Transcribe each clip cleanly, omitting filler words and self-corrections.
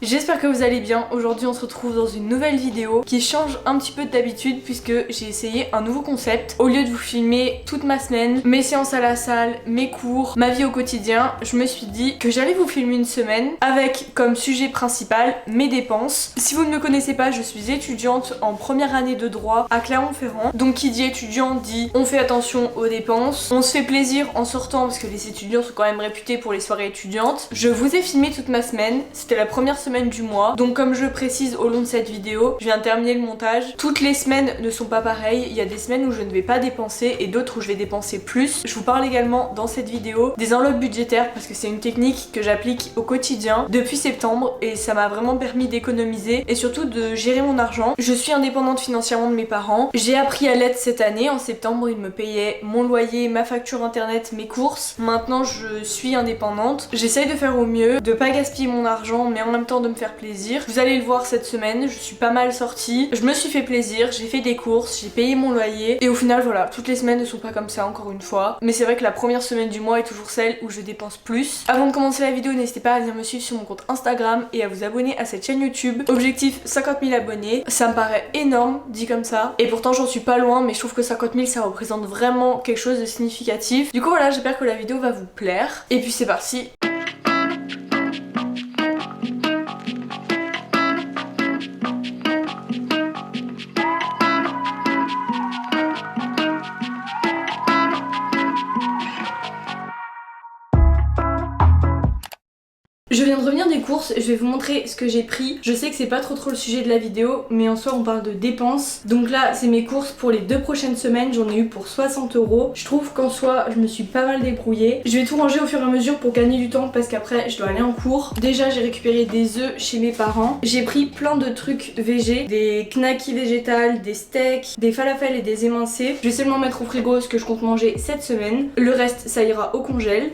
J'espère que vous allez bien. Aujourd'hui on se retrouve dans une nouvelle vidéo qui change un petit peu d'habitude puisque j'ai essayé un nouveau concept. Au lieu de vous filmer toute ma semaine, mes séances à la salle, mes cours, ma vie au quotidien, je me suis dit que j'allais vous filmer une semaine avec comme sujet principal mes dépenses. Si vous ne me connaissez pas, je suis étudiante en première année de droit à Clermont-Ferrand. Donc qui dit étudiant dit on fait attention aux dépenses, on se fait plaisir en sortant parce que les étudiants sont quand même réputés pour les soirées étudiantes. Je vous ai filmé toute ma semaine, c'était la première semaine du mois. Donc comme je le précise au long de cette vidéo, je viens de terminer le montage. Toutes les semaines ne sont pas pareilles, il y a des semaines où je ne vais pas dépenser et d'autres où je vais dépenser plus. Je vous parle également dans cette vidéo des enveloppes budgétaires parce que c'est une technique que j'applique au quotidien depuis septembre et ça m'a vraiment permis d'économiser et surtout de gérer mon argent. Je suis indépendante financièrement de mes parents. J'ai appris à l'être cette année. En septembre, ils me payaient mon loyer, ma facture internet, mes courses. Maintenant, je suis indépendante. J'essaye de faire au mieux, de pas gaspiller mon argent mais en même temps de me faire plaisir. Vous allez le voir cette semaine, je suis pas mal sortie, je me suis fait plaisir, j'ai fait des courses, j'ai payé mon loyer et au final voilà, toutes les semaines ne sont pas comme ça encore une fois. Mais c'est vrai que la première semaine du mois est toujours celle où je dépense plus. Avant de commencer la vidéo, n'hésitez pas à venir me suivre sur mon compte Instagram et à vous abonner à cette chaîne YouTube. Objectif 50 000 abonnés, ça me paraît énorme dit comme ça et pourtant j'en suis pas loin mais je trouve que 50 000 ça représente vraiment quelque chose de significatif. Du coup voilà, j'espère que la vidéo va vous plaire et puis c'est parti. Je viens de revenir des courses, je vais vous montrer ce que j'ai pris. Je sais que c'est pas trop le sujet de la vidéo, mais en soi on parle de dépenses. Donc là c'est mes courses pour les 2 prochaines semaines, j'en ai eu pour 60 €. Je trouve qu'en soi je me suis pas mal débrouillée. Je vais tout ranger au fur et à mesure pour gagner du temps parce qu'après je dois aller en cours. Déjà j'ai récupéré des œufs chez mes parents. J'ai pris plein de trucs végés, des knackis végétales, des steaks, des falafels et des émincés. Je vais seulement mettre au frigo ce que je compte manger cette semaine. Le reste ça ira au congèle.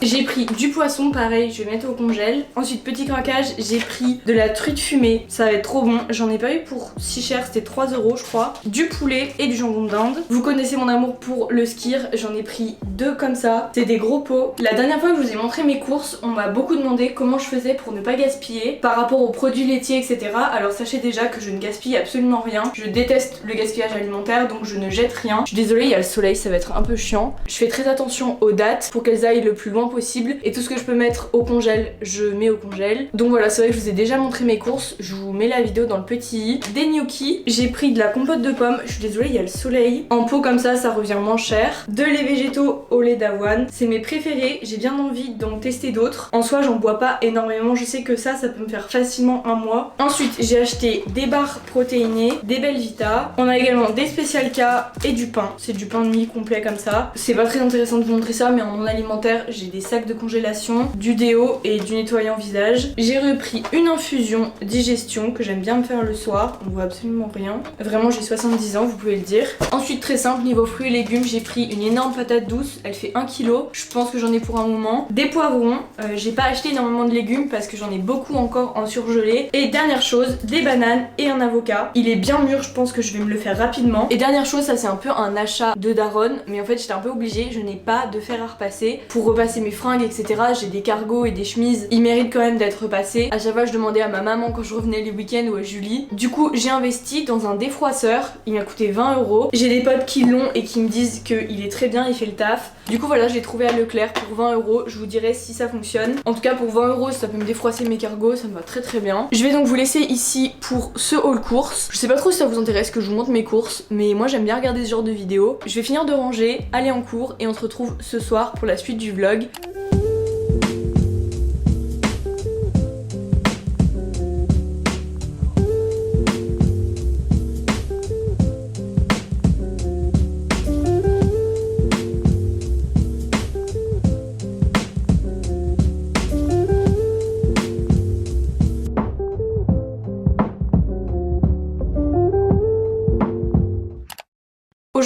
J'ai pris du poisson, pareil, je vais mettre au congèle. Ensuite, petit craquage, j'ai pris de la truite fumée, ça va être trop bon. J'en ai pas eu pour si cher, c'était 3 € je crois. Du poulet et du jambon d'Inde. Vous connaissez mon amour pour le skyr, j'en ai pris 2 comme ça. C'est des gros pots. La dernière fois que je vous ai montré mes courses, on m'a beaucoup demandé comment je faisais pour ne pas gaspiller par rapport aux produits laitiers, etc. Alors sachez déjà que je ne gaspille absolument rien. Je déteste le gaspillage alimentaire, donc je ne jette rien. Je suis désolée, il y a le soleil, ça va être un peu chiant. Je fais très attention aux dates pour qu'elles aillent le plus loin possible et tout ce que je peux mettre au congèle je mets au congèle. Donc voilà, c'est vrai que je vous ai déjà montré mes courses, je vous mets la vidéo dans le petit i. Des gnocchis, j'ai pris de la compote de pommes, je suis désolée il y a le soleil. En pot comme ça revient moins cher. De lait végétaux au lait d'avoine, c'est mes préférés, j'ai bien envie d'en tester d'autres. En soi j'en bois pas énormément, je sais que ça peut me faire facilement un mois. Ensuite j'ai acheté des barres protéinées, des Belvita. On a également des Special K et du pain, c'est du pain de mie complet comme ça. C'est pas très intéressant de vous montrer ça mais en mon alimentaire j'ai des sacs de congélation, du déo et du nettoyant visage. J'ai repris une infusion digestion que j'aime bien me faire le soir, on voit absolument rien. Vraiment j'ai 70 ans, vous pouvez le dire. Ensuite très simple, niveau fruits et légumes, j'ai pris une énorme patate douce, elle fait 1 kg, je pense que j'en ai pour un moment. Des poivrons, j'ai pas acheté énormément de légumes parce que j'en ai beaucoup encore en surgelé. Et dernière chose, des bananes et un avocat. Il est bien mûr, je pense que je vais me le faire rapidement. Et dernière chose, ça c'est un peu un achat de daronne, mais en fait j'étais un peu obligée, je n'ai pas de fer à repasser pour repasser mes fringues, etc. J'ai des cargos et des chemises, ils méritent quand même d'être repassés. À chaque fois je demandais à ma maman quand je revenais les week-ends ou à Julie. Du coup j'ai investi dans un défroisseur, il m'a coûté 20 €. J'ai des potes qui l'ont et qui me disent qu'il est très bien, il fait le taf. Du coup voilà, je l'ai trouvé à Leclerc pour 20 €, je vous dirai si ça fonctionne. En tout cas pour 20 €, si ça peut me défroisser mes cargos, ça me va très bien. Je vais donc vous laisser ici pour ce haul course. Je sais pas trop si ça vous intéresse que je vous montre mes courses, mais moi j'aime bien regarder ce genre de vidéos. Je vais finir de ranger, aller en cours et on se retrouve ce soir pour la suite du vlog.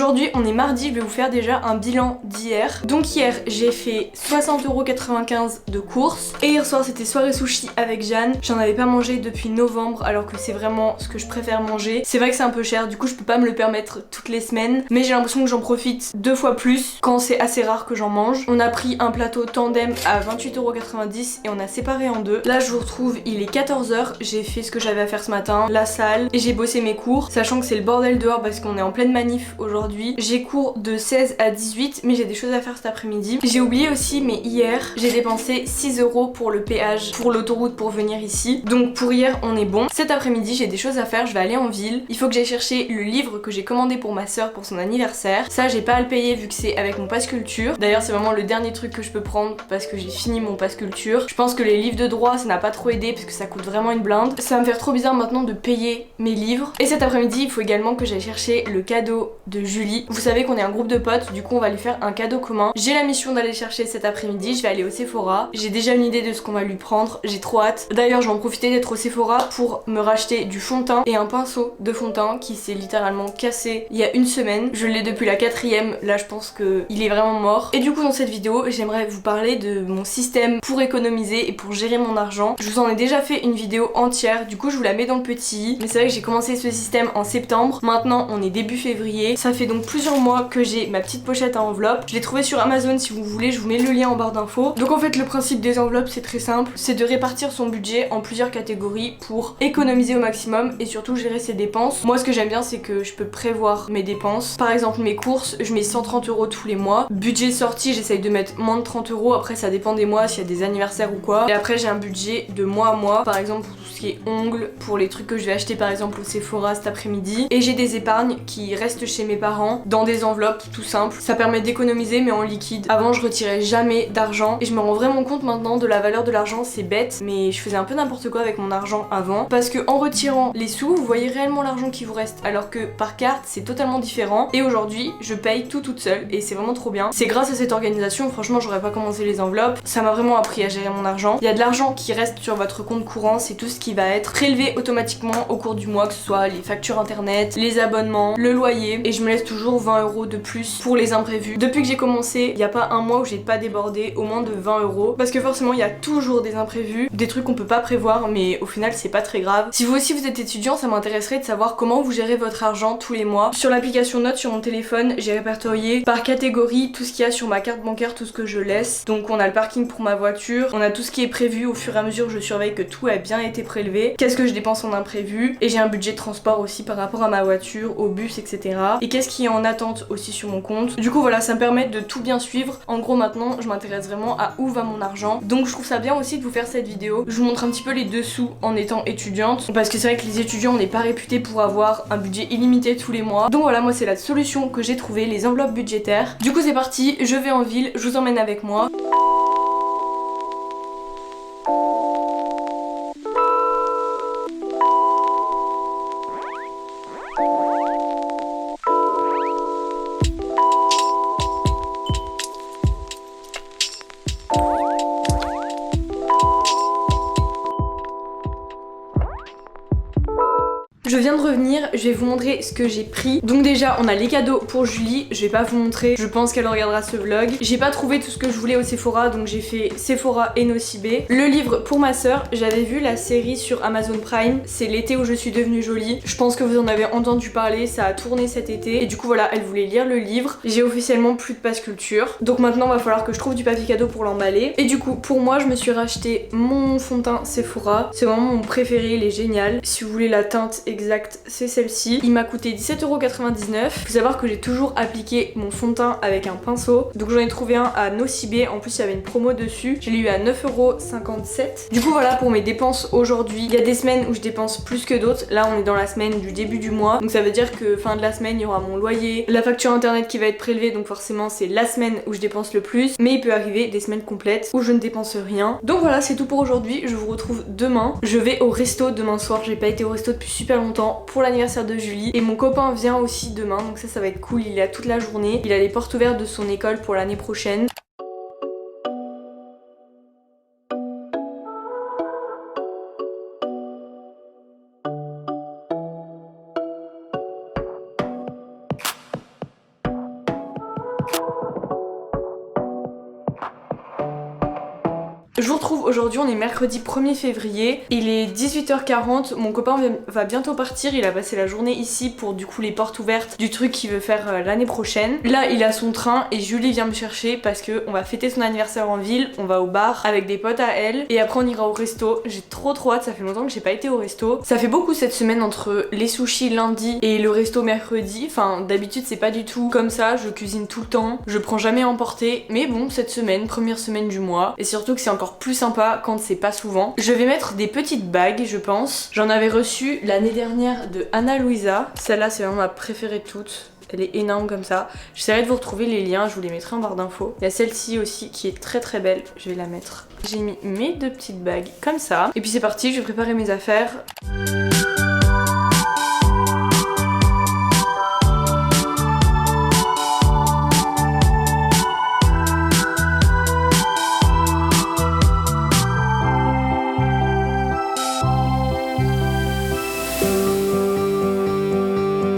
Aujourd'hui on est mardi, je vais vous faire déjà un bilan d'hier. Donc hier j'ai fait 60,95 € de courses. Et hier soir c'était soirée sushi avec Jeanne. J'en avais pas mangé depuis novembre alors que c'est vraiment ce que je préfère manger. C'est vrai que c'est un peu cher, du coup je peux pas me le permettre toutes les semaines. Mais j'ai l'impression que j'en profite 2 fois plus quand c'est assez rare que j'en mange. On a pris un plateau tandem à 28,90 € et on a séparé en deux. Là je vous retrouve, il est 14 h. J'ai fait ce que j'avais à faire ce matin, la salle, et j'ai bossé mes cours. Sachant que c'est le bordel dehors parce qu'on est en pleine manif aujourd'hui. J'ai cours de 16 à 18 mais j'ai des choses à faire cet après-midi. J'ai oublié aussi, mais hier j'ai dépensé 6 € pour le péage, pour l'autoroute pour venir ici. Donc pour hier on est bon. Cet après-midi j'ai des choses à faire, je vais aller en ville. Il faut que j'aille chercher le livre que j'ai commandé pour ma soeur pour son anniversaire. Ça j'ai pas à le payer vu que c'est avec mon pass culture. D'ailleurs c'est vraiment le dernier truc que je peux prendre parce que j'ai fini mon pass culture. Je pense que les livres de droit ça n'a pas trop aidé parce que ça coûte vraiment une blinde. Ça va me faire trop bizarre maintenant de payer mes livres. Et cet après-midi il faut également que j'aille chercher le cadeau de Julie. Vous savez qu'on est un groupe de potes, du coup on va lui faire un cadeau commun. J'ai la mission d'aller chercher cet après-midi, je vais aller au Sephora. J'ai déjà une idée de ce qu'on va lui prendre, j'ai trop hâte. D'ailleurs je vais en profiter d'être au Sephora pour me racheter du fond de teint et un pinceau de fond de teint qui s'est littéralement cassé il y a une semaine. Je l'ai depuis la 4e, là je pense qu'il est vraiment mort. Et du coup dans cette vidéo j'aimerais vous parler de mon système pour économiser et pour gérer mon argent. Je vous en ai déjà fait une vidéo entière, du coup je vous la mets dans le petit. Mais c'est vrai que j'ai commencé ce système en septembre, maintenant on est début février. Ça fait donc plusieurs mois que j'ai ma petite pochette à enveloppe. Je l'ai trouvée sur Amazon, si vous voulez je vous mets le lien en barre d'infos. Donc en fait le principe des enveloppes c'est très simple, c'est de répartir son budget en plusieurs catégories pour économiser au maximum et surtout gérer ses dépenses. Moi ce que j'aime bien c'est que je peux prévoir mes dépenses. Par exemple mes courses, je mets 130 € tous les mois. Budget sorti, j'essaye de mettre moins de 30 €, après ça dépend des mois, s'il y a des anniversaires ou quoi. Et après j'ai un budget de mois à mois, par exemple pour tout ce qui est ongles, pour les trucs que je vais acheter par exemple au Sephora cet après-midi. Et j'ai des épargnes qui restent chez mes parents dans des enveloppes tout simples. Ça permet d'économiser mais en liquide. Avant je retirais jamais d'argent et je me rends vraiment compte maintenant de la valeur de l'argent. C'est bête mais je faisais un peu n'importe quoi avec mon argent avant parce que en retirant les sous vous voyez réellement l'argent qui vous reste alors que par carte c'est totalement différent. Et aujourd'hui je paye tout toute seule et c'est vraiment trop bien. C'est grâce à cette organisation, franchement j'aurais pas commencé les enveloppes, ça m'a vraiment appris à gérer mon argent. Il y a de l'argent qui reste sur votre compte courant, c'est tout ce qui va être prélevé automatiquement au cours du mois, que ce soit les factures internet, les abonnements, le loyer, et je me laisse toujours 20 € de plus pour les imprévus. Depuis que j'ai commencé, il n'y a pas un mois où j'ai pas débordé au moins de 20 € parce que forcément il y a toujours des imprévus, des trucs qu'on peut pas prévoir mais au final c'est pas très grave. Si vous aussi vous êtes étudiant, ça m'intéresserait de savoir comment vous gérez votre argent tous les mois. Sur l'application Notes sur mon téléphone, j'ai répertorié par catégorie tout ce qu'il y a sur ma carte bancaire, tout ce que je laisse. Donc on a le parking pour ma voiture, on a tout ce qui est prévu au fur et à mesure, je surveille que tout a bien été prélevé, qu'est-ce que je dépense en imprévu, et j'ai un budget de transport aussi par rapport à ma voiture, au bus, etc. Et qu'est-ce qui est en attente aussi sur mon compte. Du coup voilà, ça me permet de tout bien suivre. En gros maintenant je m'intéresse vraiment à où va mon argent. Donc je trouve ça bien aussi de vous faire cette vidéo. Je vous montre un petit peu les dessous en étant étudiante, parce que c'est vrai que les étudiants on n'est pas réputés pour avoir un budget illimité tous les mois. Donc voilà, moi c'est la solution que j'ai trouvée, les enveloppes budgétaires. Du coup c'est parti, je vais en ville, je vous emmène avec moi. Je viens de revenir, je vais vous montrer ce que j'ai pris. Donc déjà on a les cadeaux pour Julie, je vais pas vous montrer, je pense qu'elle regardera ce vlog. J'ai pas trouvé tout ce que je voulais au Sephora donc j'ai fait Sephora et Nocibé. Le livre pour ma soeur, j'avais vu la série sur Amazon Prime, c'est l'été où je suis devenue jolie. Je pense que vous en avez entendu parler, ça a tourné cet été et du coup voilà, elle voulait lire le livre. J'ai officiellement plus de pass culture, donc maintenant va falloir que je trouve du papier cadeau pour l'emballer. Et du coup pour moi je me suis racheté mon fond de teint Sephora, c'est vraiment mon préféré, il est génial. Si vous voulez la teinte exacte, c'est celle-ci. Il m'a coûté 17,99 €. Faut savoir que j'ai toujours appliqué mon fond de teint avec un pinceau. Donc j'en ai trouvé un à Nocibé. En plus il y avait une promo dessus. Je l'ai eu à 9,57 €. Du coup voilà pour mes dépenses aujourd'hui. Il y a des semaines où je dépense plus que d'autres. Là on est dans la semaine du début du mois. Donc ça veut dire que fin de la semaine il y aura mon loyer, la facture internet qui va être prélevée. Donc forcément c'est la semaine où je dépense le plus. Mais il peut arriver des semaines complètes où je ne dépense rien. Donc voilà, c'est tout pour aujourd'hui. Je vous retrouve demain. Je vais au resto demain soir. J'ai pas été au resto depuis super longtemps pour l'anniversaire de Julie et mon copain vient aussi demain donc ça va être cool, il est là toute la journée, il a les portes ouvertes de son école pour l'année prochaine. Je vous retrouve aujourd'hui, on est mercredi 1er février, il est 18h40, mon copain va bientôt partir, il a passé la journée ici pour du coup les portes ouvertes du truc qu'il veut faire l'année prochaine. Là il a son train et Julie vient me chercher parce qu'on va fêter son anniversaire en ville, on va au bar avec des potes à elle et après on ira au resto. J'ai trop hâte, ça fait longtemps que j'ai pas été au resto. Ça fait beaucoup cette semaine entre les sushis lundi et le resto mercredi, enfin d'habitude c'est pas du tout comme ça, je cuisine tout le temps, je prends jamais à emporter, mais bon cette semaine, première semaine du mois, et surtout que c'est encore plus sympa quand c'est pas souvent. Je vais mettre des petites bagues je pense, j'en avais reçu l'année dernière de Ana Luisa, celle-là c'est vraiment ma préférée de toutes. Elle est énorme comme ça. J'essaierai de vous retrouver les liens, je vous les mettrai en barre d'infos. Il y a celle-ci aussi qui est très belle, je vais la mettre. J'ai mis mes deux petites bagues comme ça. Et puis c'est parti, je vais préparer mes affaires.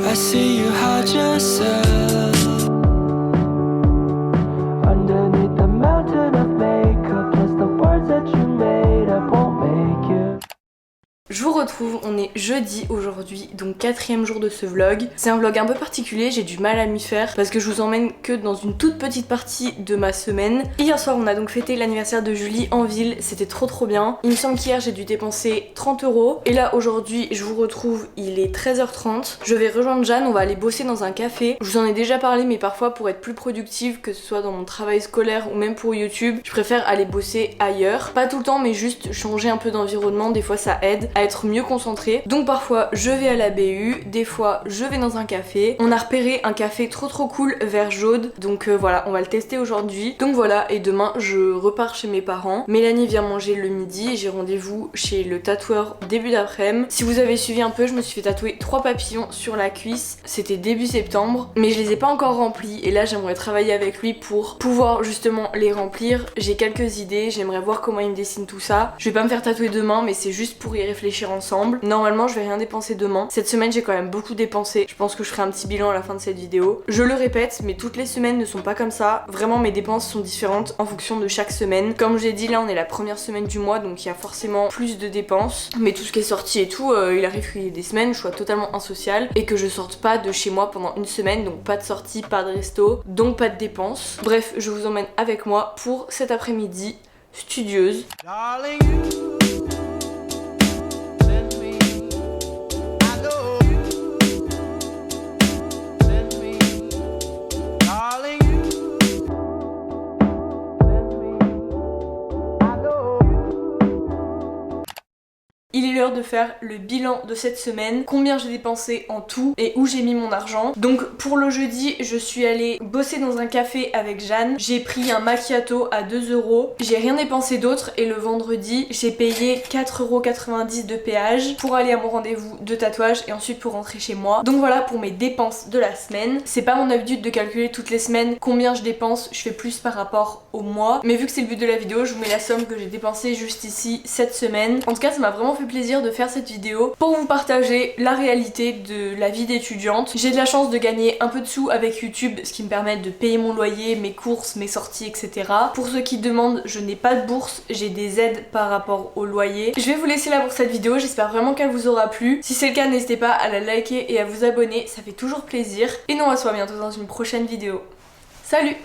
I see you hide yourself underneath the mountain of makeup, plus the words that you made up won't make you. Je vous retrouve, on est jeudi aujourd'hui, donc 4e jour de ce vlog. C'est un vlog un peu particulier, j'ai du mal à m'y faire parce que je vous emmène que dans une toute petite partie de ma semaine. Hier soir on a donc fêté l'anniversaire de Julie en ville, c'était trop bien. Il me semble qu'hier j'ai dû dépenser 30 € et là aujourd'hui je vous retrouve, il est 13h30. Je vais rejoindre Jeanne, on va aller bosser dans un café. Je vous en ai déjà parlé mais parfois pour être plus productive, que ce soit dans mon travail scolaire ou même pour YouTube, je préfère aller bosser ailleurs. Pas tout le temps mais juste changer un peu d'environnement, des fois ça aide à être mieux concentré. Donc parfois je vais à la BU, des fois je vais dans un café. On a repéré un café trop cool vers Jaude, donc voilà, on va le tester aujourd'hui. Donc voilà, et demain je repars chez mes parents. Mélanie vient manger le midi et j'ai rendez-vous chez le tatoueur début d'après-midi. Si vous avez suivi un peu, je me suis fait tatouer 3 papillons sur la cuisse, c'était début septembre, mais je les ai pas encore remplis et là j'aimerais travailler avec lui pour pouvoir justement les remplir. J'ai quelques idées, j'aimerais voir comment il me dessine tout ça. Je vais pas me faire tatouer demain mais c'est juste pour y réfléchir ensemble. Normalement je vais rien dépenser demain. Cette semaine j'ai quand même beaucoup dépensé. Je pense que je ferai un petit bilan à la fin de cette vidéo. Je le répète, mais toutes les semaines ne sont pas comme ça. Vraiment mes dépenses sont différentes en fonction de chaque semaine. Comme j'ai dit, là on est la première semaine du mois donc il y a forcément plus de dépenses. Mais tout ce qui est sorti et tout, il arrive qu'il y ait des semaines où je sois totalement insociale et que je sorte pas de chez moi pendant une semaine, donc pas de sortie, pas de resto, donc pas de dépenses. Bref, je vous emmène avec moi pour cet après-midi studieuse. Darling, you send me, I know you send me, darling, you send me, I know you. Il est l'heure de faire le bilan de cette semaine, combien j'ai dépensé en tout et où j'ai mis mon argent. Donc pour le jeudi, je suis allée bosser dans un café avec Jeanne. J'ai pris un macchiato à 2 €. J'ai rien dépensé d'autre et le vendredi, j'ai payé 4,90 € de péage pour aller à mon rendez-vous de tatouage et ensuite pour rentrer chez moi. Donc voilà pour mes dépenses de la semaine. C'est pas mon habitude de calculer toutes les semaines combien je dépense, je fais plus par rapport au mois. Mais vu que c'est le but de la vidéo, je vous mets la somme que j'ai dépensée juste ici cette semaine. En tout cas, ça m'a vraiment fait plaisir de faire cette vidéo pour vous partager la réalité de la vie d'étudiante. J'ai de la chance de gagner un peu de sous avec YouTube, ce qui me permet de payer mon loyer, mes courses, mes sorties, etc. Pour ceux qui demandent, je n'ai pas de bourse, j'ai des aides par rapport au loyer. Je vais vous laisser là pour cette vidéo, j'espère vraiment qu'elle vous aura plu. Si c'est le cas, n'hésitez pas à la liker et à vous abonner, ça fait toujours plaisir. Et nous on se voit bientôt dans une prochaine vidéo. Salut!